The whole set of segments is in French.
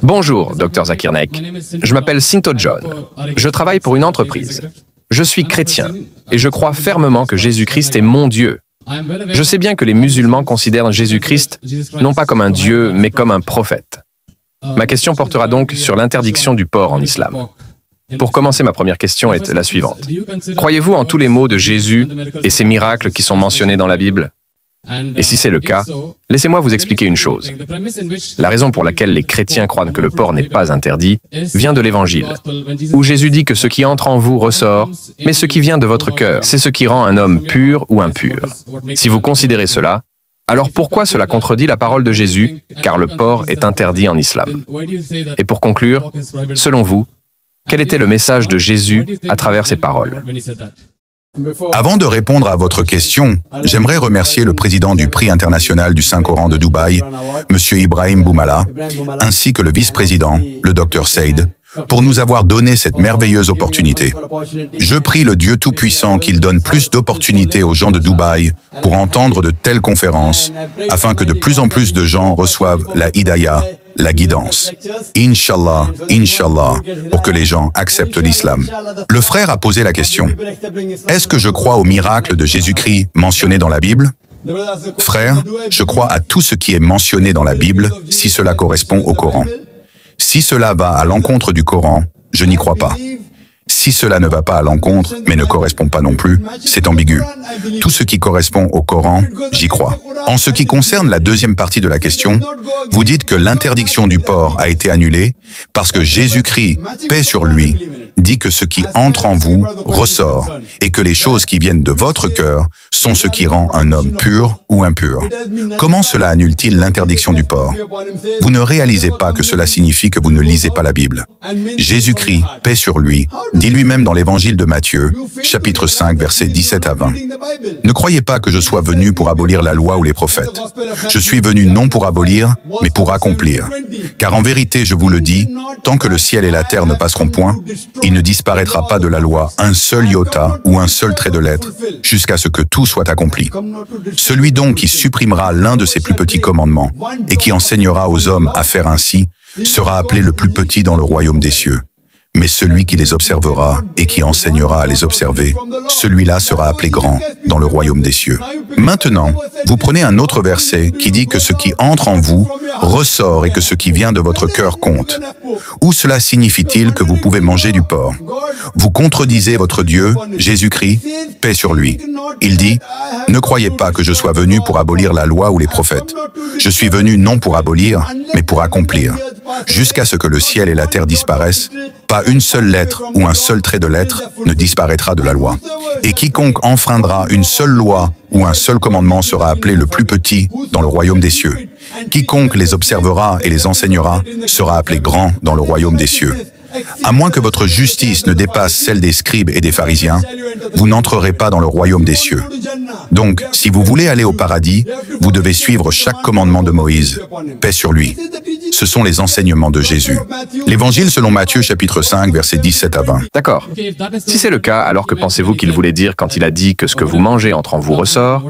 Bonjour, Dr Zakirnek. Je m'appelle Sinto John. Je travaille pour une entreprise. Je suis chrétien et je crois fermement que Jésus-Christ est mon Dieu. Je sais bien que les musulmans considèrent Jésus-Christ non pas comme un Dieu, mais comme un prophète. Ma question portera donc sur l'interdiction du porc en islam. Pour commencer, ma première question est la suivante. Croyez-vous en tous les mots de Jésus et ses miracles qui sont mentionnés dans la Bible? Et si c'est le cas, laissez-moi vous expliquer une chose. La raison pour laquelle les chrétiens croient que le porc n'est pas interdit vient de l'Évangile, où Jésus dit que ce qui entre en vous ressort, mais ce qui vient de votre cœur, c'est ce qui rend un homme pur ou impur. Si vous considérez cela, alors pourquoi cela contredit la parole de Jésus, car le porc est interdit en islam? Et pour conclure, selon vous, quel était le message de Jésus à travers ces paroles? Avant de répondre à votre question, j'aimerais remercier le président du prix international du Saint-Coran de Dubaï, M. Ibrahim Boumala, ainsi que le vice-président, le Dr Saïd, pour nous avoir donné cette merveilleuse opportunité. Je prie le Dieu Tout-Puissant qu'il donne plus d'opportunités aux gens de Dubaï pour entendre de telles conférences, afin que de plus en plus de gens reçoivent la hidayah, la guidance. Inch'Allah, Inch'Allah, pour que les gens acceptent l'islam. Le frère a posé la question. Est-ce que je crois au miracle de Jésus-Christ mentionné dans la Bible? Frère, je crois à tout ce qui est mentionné dans la Bible si cela correspond au Coran. Si cela va à l'encontre du Coran, je n'y crois pas. Si cela ne va pas à l'encontre, mais ne correspond pas non plus, c'est ambigu. Tout ce qui correspond au Coran, j'y crois. En ce qui concerne la deuxième partie de la question, vous dites que l'interdiction du porc a été annulée parce que Jésus-Christ, paix sur lui, dit que ce qui entre en vous ressort et que les choses qui viennent de votre cœur sont ce qui rend un homme pur ou impur. Comment cela annule-t-il l'interdiction du porc? Vous ne réalisez pas que cela signifie que vous ne lisez pas la Bible. Jésus-Christ, paix sur lui, dit lui-même dans l'évangile de Matthieu, chapitre 5, versets 17 à 20. Ne croyez pas que je sois venu pour abolir la loi ou les prophètes. Je suis venu non pour abolir, mais pour accomplir. Car en vérité, je vous le dis, tant que le ciel et la terre ne passeront point, il ne disparaîtra pas de la loi un seul iota ou un seul trait de lettre, jusqu'à ce que tout soit accompli. Celui donc qui supprimera l'un de ces plus petits commandements et qui enseignera aux hommes à faire ainsi, sera appelé le plus petit dans le royaume des cieux. Mais celui qui les observera et qui enseignera à les observer, celui-là sera appelé grand dans le royaume des cieux. Maintenant, vous prenez un autre verset qui dit que ce qui entre en vous ressort et que ce qui vient de votre cœur compte. Où cela signifie-t-il que vous pouvez manger du porc? Vous contredisez votre Dieu, Jésus-Christ, paix sur lui. Il dit, « Ne croyez pas que je sois venu pour abolir la loi ou les prophètes. Je suis venu non pour abolir, mais pour accomplir. Jusqu'à ce que le ciel et la terre disparaissent, pas une seule lettre ou un seul trait de lettre ne disparaîtra de la loi. Et quiconque enfreindra une seule loi ou un seul commandement sera appelé le plus petit dans le royaume des cieux. Quiconque les observera et les enseignera sera appelé grand dans le royaume des cieux. À moins que votre justice ne dépasse celle des scribes et des pharisiens, vous n'entrerez pas dans le royaume des cieux. Donc, si vous voulez aller au paradis, vous devez suivre chaque commandement de Moïse. Paix sur lui. Ce sont les enseignements de Jésus. L'Évangile selon Matthieu, chapitre 5, versets 17 à 20. D'accord. Si c'est le cas, alors que pensez-vous qu'il voulait dire quand il a dit que ce que vous mangez entre en vous ressort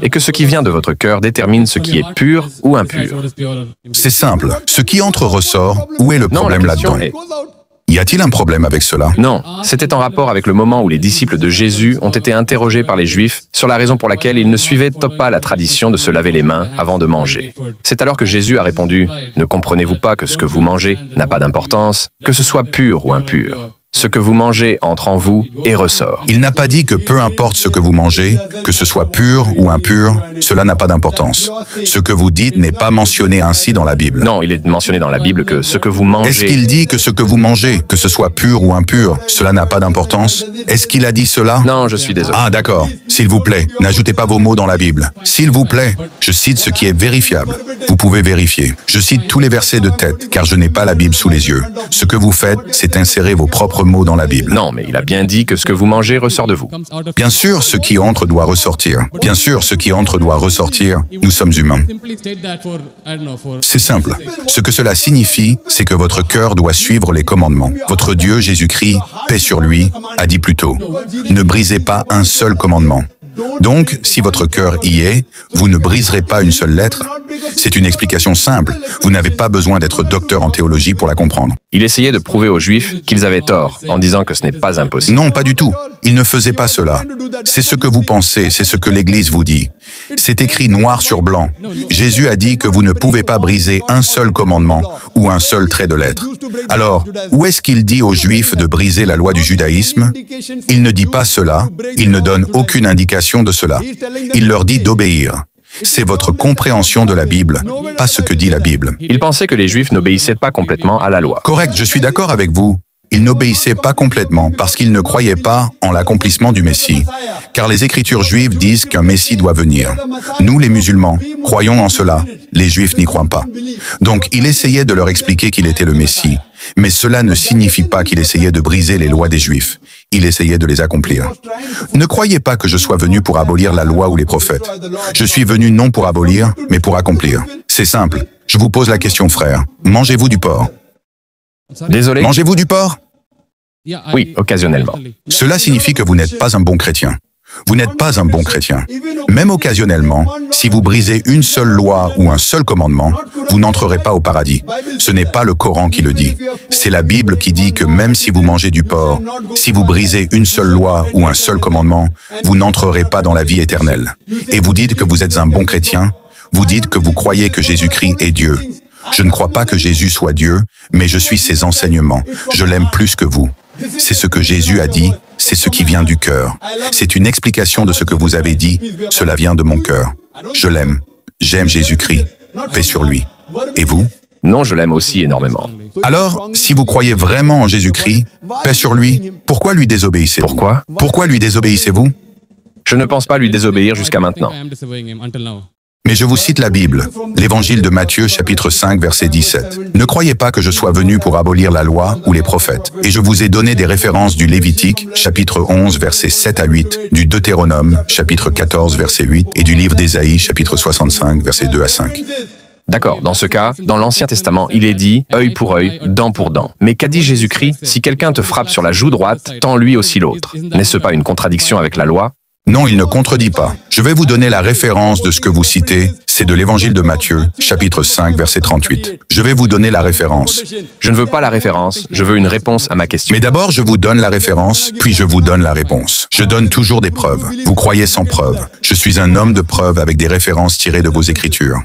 et que ce qui vient de votre cœur détermine ce qui est pur ou impur? C'est simple. Ce qui entre ressort, où est le problème là-dedans? Y a-t-il un problème avec cela? Non, c'était en rapport avec le moment où les disciples de Jésus ont été interrogés par les Juifs sur la raison pour laquelle ils ne suivaient pas la tradition de se laver les mains avant de manger. C'est alors que Jésus a répondu, « Ne comprenez-vous pas que ce que vous mangez n'a pas d'importance, que ce soit pur ou impur? Ce que vous mangez entre en vous et ressort. » Il n'a pas dit que peu importe ce que vous mangez, que ce soit pur ou impur, cela n'a pas d'importance. Ce que vous dites n'est pas mentionné ainsi dans la Bible. Non, il est mentionné dans la Bible que ce que vous mangez... Est-ce qu'il dit que ce que vous mangez, que ce soit pur ou impur, cela n'a pas d'importance? Est-ce qu'il a dit cela? Non, je suis désolé. Ah, d'accord. S'il vous plaît, n'ajoutez pas vos mots dans la Bible. S'il vous plaît, je cite ce qui est vérifiable. Vous pouvez vérifier. Je cite tous les versets de tête, car je n'ai pas la Bible sous les yeux. Ce que vous faites, c'est insérer vos propres mots dans la Bible. Non, mais il a bien dit que ce que vous mangez ressort de vous. Bien sûr, ce qui entre doit ressortir. Bien sûr, ce qui entre doit ressortir. Nous sommes humains. C'est simple. Ce que cela signifie, c'est que votre cœur doit suivre les commandements. Votre Dieu, Jésus-Christ, paix sur lui, a dit plus tôt, « Ne brisez pas un seul commandement. » Donc, si votre cœur y est, vous ne briserez pas une seule lettre. C'est une explication simple. Vous n'avez pas besoin d'être docteur en théologie pour la comprendre. Il essayait de prouver aux Juifs qu'ils avaient tort, en disant que ce n'est pas impossible. Non, pas du tout. Il ne faisait pas cela. C'est ce que vous pensez, c'est ce que l'Église vous dit. C'est écrit noir sur blanc. Jésus a dit que vous ne pouvez pas briser un seul commandement ou un seul trait de lettre. Alors, où est-ce qu'il dit aux Juifs de briser la loi du judaïsme? Il ne dit pas cela, il ne donne aucune indication de cela. Il leur dit d'obéir. C'est votre compréhension de la Bible, pas ce que dit la Bible. Il pensait que les Juifs n'obéissaient pas complètement à la loi. Correct, je suis d'accord avec vous. Ils n'obéissaient pas complètement parce qu'ils ne croyaient pas en l'accomplissement du Messie. Car les Écritures juives disent qu'un Messie doit venir. Nous, les musulmans, croyons en cela. Les Juifs n'y croient pas. Donc, il essayait de leur expliquer qu'il était le Messie. Mais cela ne signifie pas qu'il essayait de briser les lois des Juifs. Il essayait de les accomplir. Ne croyez pas que je sois venu pour abolir la loi ou les prophètes. Je suis venu non pour abolir, mais pour accomplir. C'est simple. Je vous pose la question, frère. Mangez-vous du porc? Désolé? Mangez-vous du porc? Oui, occasionnellement. Cela signifie que vous n'êtes pas un bon chrétien. Vous n'êtes pas un bon chrétien. Même occasionnellement, si vous brisez une seule loi ou un seul commandement, vous n'entrerez pas au paradis. Ce n'est pas le Coran qui le dit. C'est la Bible qui dit que même si vous mangez du porc, si vous brisez une seule loi ou un seul commandement, vous n'entrerez pas dans la vie éternelle. Et vous dites que vous êtes un bon chrétien, vous dites que vous croyez que Jésus-Christ est Dieu. Je ne crois pas que Jésus soit Dieu, mais je suis ses enseignements. Je l'aime plus que vous. C'est ce que Jésus a dit, c'est ce qui vient du cœur. C'est une explication de ce que vous avez dit, cela vient de mon cœur. Je l'aime. J'aime Jésus-Christ. Paix sur lui. Et vous? Non, je l'aime aussi énormément. Alors, si vous croyez vraiment en Jésus-Christ, paix sur lui, pourquoi lui désobéissez-vous? Pourquoi? Pourquoi lui désobéissez-vous? Je ne pense pas lui désobéir jusqu'à maintenant. Mais je vous cite la Bible, l'Évangile de Matthieu, chapitre 5, verset 17. Ne croyez pas que je sois venu pour abolir la loi ou les prophètes. Et je vous ai donné des références du Lévitique, chapitre 11, versets 7 à 8, du Deutéronome, chapitre 14, verset 8, et du livre d'Ésaïe, chapitre 65, versets 2 à 5. D'accord, dans ce cas, dans l'Ancien Testament, il est dit « œil pour œil, dent pour dent ». Mais qu'a dit Jésus-Christ? Si quelqu'un te frappe sur la joue droite, tends lui aussi l'autre. N'est-ce pas une contradiction avec la loi? Non, il ne contredit pas. Je vais vous donner la référence de ce que vous citez. C'est de l'Évangile de Matthieu, chapitre 5, verset 38. Je vais vous donner la référence. Je ne veux pas la référence, je veux une réponse à ma question. Mais d'abord, je vous donne la référence, puis je vous donne la réponse. Je donne toujours des preuves. Vous croyez sans preuve. Je suis un homme de preuve avec des références tirées de vos Écritures.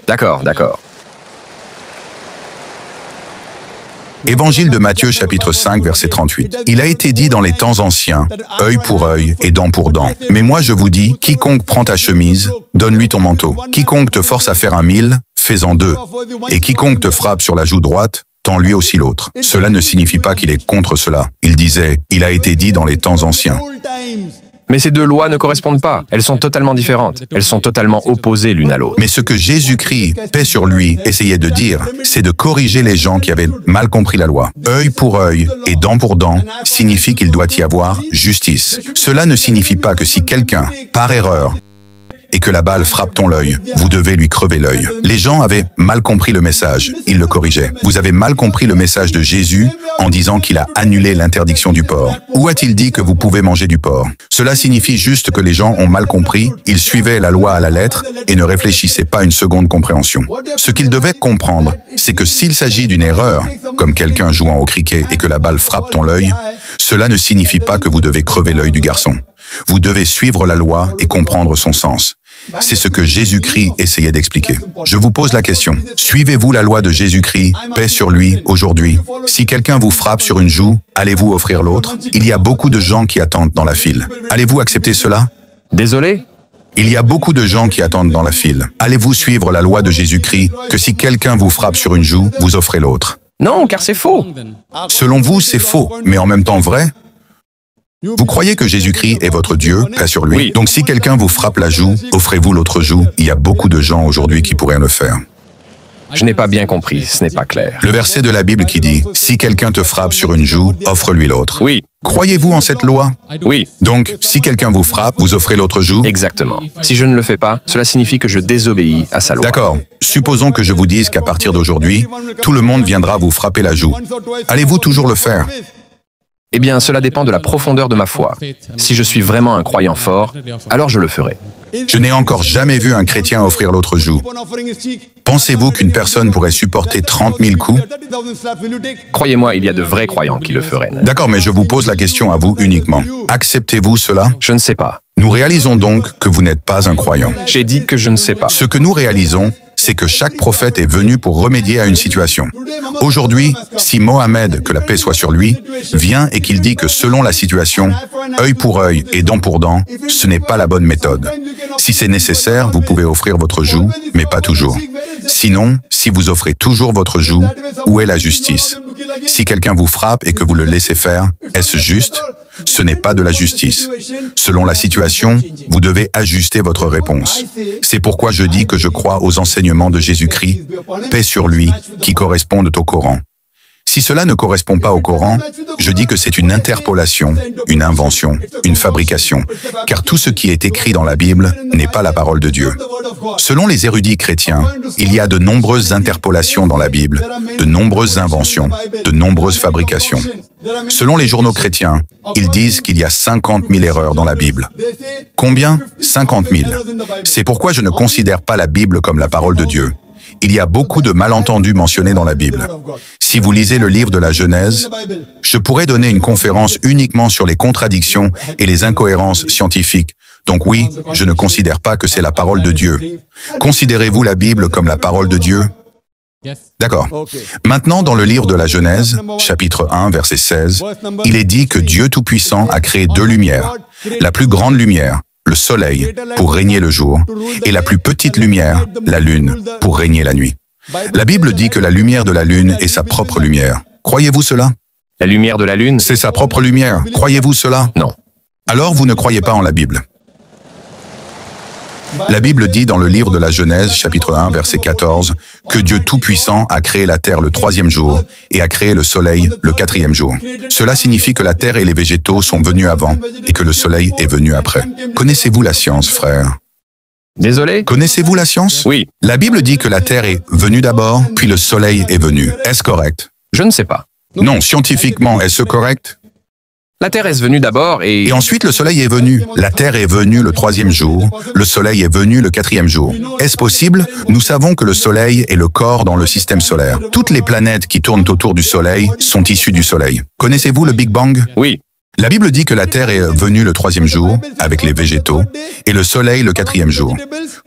D'accord, d'accord. Évangile de Matthieu, chapitre 5, verset 38. Il a été dit dans les temps anciens, œil pour œil et dent pour dent. Mais moi je vous dis, quiconque prend ta chemise, donne-lui ton manteau. Quiconque te force à faire un mille, fais-en deux. Et quiconque te frappe sur la joue droite, tends-lui aussi l'autre. Cela ne signifie pas qu'il est contre cela. Il disait, il a été dit dans les temps anciens. Mais ces deux lois ne correspondent pas. Elles sont totalement différentes. Elles sont totalement opposées l'une à l'autre. Mais ce que Jésus-Christ, paix sur lui, essayait de dire, c'est de corriger les gens qui avaient mal compris la loi. Œil pour œil et dent pour dent signifie qu'il doit y avoir justice. Cela ne signifie pas que si quelqu'un, par erreur, et que la balle frappe ton l'œil, vous devez lui crever l'œil. Les gens avaient mal compris le message, ils le corrigeaient. Vous avez mal compris le message de Jésus en disant qu'il a annulé l'interdiction du porc. Où a-t-il dit que vous pouvez manger du porc? Cela signifie juste que les gens ont mal compris, ils suivaient la loi à la lettre et ne réfléchissaient pas à une seconde compréhension. Ce qu'ils devaient comprendre, c'est que s'il s'agit d'une erreur, comme quelqu'un jouant au cricket et que la balle frappe ton l'œil, cela ne signifie pas que vous devez crever l'œil du garçon. Vous devez suivre la loi et comprendre son sens. C'est ce que Jésus-Christ essayait d'expliquer. Je vous pose la question. Suivez-vous la loi de Jésus-Christ, paix sur lui, aujourd'hui? Si quelqu'un vous frappe sur une joue, allez-vous offrir l'autre? Il y a beaucoup de gens qui attendent dans la file. Allez-vous accepter cela? Désolé? Il y a beaucoup de gens qui attendent dans la file. Allez-vous suivre la loi de Jésus-Christ, que si quelqu'un vous frappe sur une joue, vous offrez l'autre? Non, car c'est faux. Selon vous, c'est faux, mais en même temps vrai? Vous croyez que Jésus-Christ est votre Dieu, paix sur lui? Oui. Donc si quelqu'un vous frappe la joue, offrez-vous l'autre joue. Il y a beaucoup de gens aujourd'hui qui pourraient le faire. Je n'ai pas bien compris, ce n'est pas clair. Le verset de la Bible qui dit « Si quelqu'un te frappe sur une joue, offre-lui l'autre ». Oui, Croyez-vous en cette loi? oui, Donc, si quelqu'un vous frappe, vous offrez l'autre joue? exactement. Si je ne le fais pas, cela signifie que je désobéis à sa loi. D'accord. Supposons que je vous dise qu'à partir d'aujourd'hui, tout le monde viendra vous frapper la joue. Allez-vous toujours le faire? Eh bien, cela dépend de la profondeur de ma foi. Si je suis vraiment un croyant fort, alors je le ferai. Je n'ai encore jamais vu un chrétien offrir l'autre joue. Pensez-vous qu'une personne pourrait supporter 30 000 coups? Croyez-moi, il y a de vrais croyants qui le feraient. D'accord, mais je vous pose la question à vous uniquement. Acceptez-vous cela? Je ne sais pas. Nous réalisons donc que vous n'êtes pas un croyant. J'ai dit que je ne sais pas. Ce que nous réalisons, c'est que chaque prophète est venu pour remédier à une situation. Aujourd'hui, si Mohammed, que la paix soit sur lui, vient et qu'il dit que selon la situation, œil pour œil et dent pour dent, ce n'est pas la bonne méthode. Si c'est nécessaire, vous pouvez offrir votre joue, mais pas toujours. Sinon, si vous offrez toujours votre joue, où est la justice? Si quelqu'un vous frappe et que vous le laissez faire, est-ce juste? Ce n'est pas de la justice. Selon la situation, vous devez ajuster votre réponse. C'est pourquoi je dis que je crois aux enseignements de Jésus-Christ, paix sur lui, qui correspondent au Coran. Si cela ne correspond pas au Coran, je dis que c'est une interpolation, une invention, une fabrication, car tout ce qui est écrit dans la Bible n'est pas la parole de Dieu. Selon les érudits chrétiens, il y a de nombreuses interpolations dans la Bible, de nombreuses inventions, de nombreuses fabrications. Selon les journaux chrétiens, ils disent qu'il y a 50 000 erreurs dans la Bible. Combien? 50 000. C'est pourquoi je ne considère pas la Bible comme la parole de Dieu. Il y a beaucoup de malentendus mentionnés dans la Bible. Si vous lisez le livre de la Genèse, je pourrais donner une conférence uniquement sur les contradictions et les incohérences scientifiques. Donc oui, je ne considère pas que c'est la parole de Dieu. Considérez-vous la Bible comme la parole de Dieu? D'accord. Maintenant, dans le livre de la Genèse, chapitre 1, verset 16, il est dit que Dieu Tout-Puissant a créé deux lumières. La plus grande lumière, le soleil, pour régner le jour, et la plus petite lumière, la lune, pour régner la nuit. La Bible dit que la lumière de la lune est sa propre lumière. Croyez-vous cela? La lumière de la lune? C'est sa propre lumière. Croyez-vous cela? Non. Alors vous ne croyez pas en la Bible. La Bible dit dans le livre de la Genèse, chapitre 1, verset 14, que Dieu Tout-Puissant a créé la terre le troisième jour et a créé le soleil le quatrième jour. Cela signifie que la terre et les végétaux sont venus avant et que le soleil est venu après. Connaissez-vous la science, frère? Désolé? Connaissez-vous la science? Oui. La Bible dit que la terre est venue d'abord, puis le soleil est venu. Est-ce correct? Je ne sais pas. Non, scientifiquement, est-ce correct? La Terre est venue d'abord Et ensuite, le soleil est venu. La terre est venue le troisième jour. Le soleil est venu le quatrième jour. Est-ce possible? Nous savons que le soleil est le corps dans le système solaire. Toutes les planètes qui tournent autour du soleil sont issues du soleil. Connaissez-vous le Big Bang? Oui. La Bible dit que la terre est venue le troisième jour, avec les végétaux, et le soleil le quatrième jour.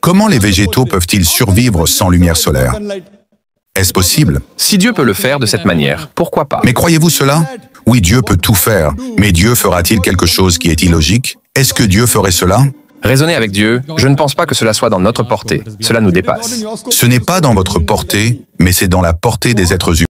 Comment les végétaux peuvent-ils survivre sans lumière solaire? Est-ce possible? Si Dieu peut le faire de cette manière, pourquoi pas? Mais croyez-vous cela? Oui, Dieu peut tout faire, mais Dieu fera-t-il quelque chose qui est illogique? Est-ce que Dieu ferait cela? Raisonner avec Dieu, je ne pense pas que cela soit dans notre portée. Cela nous dépasse. Ce n'est pas dans votre portée, mais c'est dans la portée des êtres humains.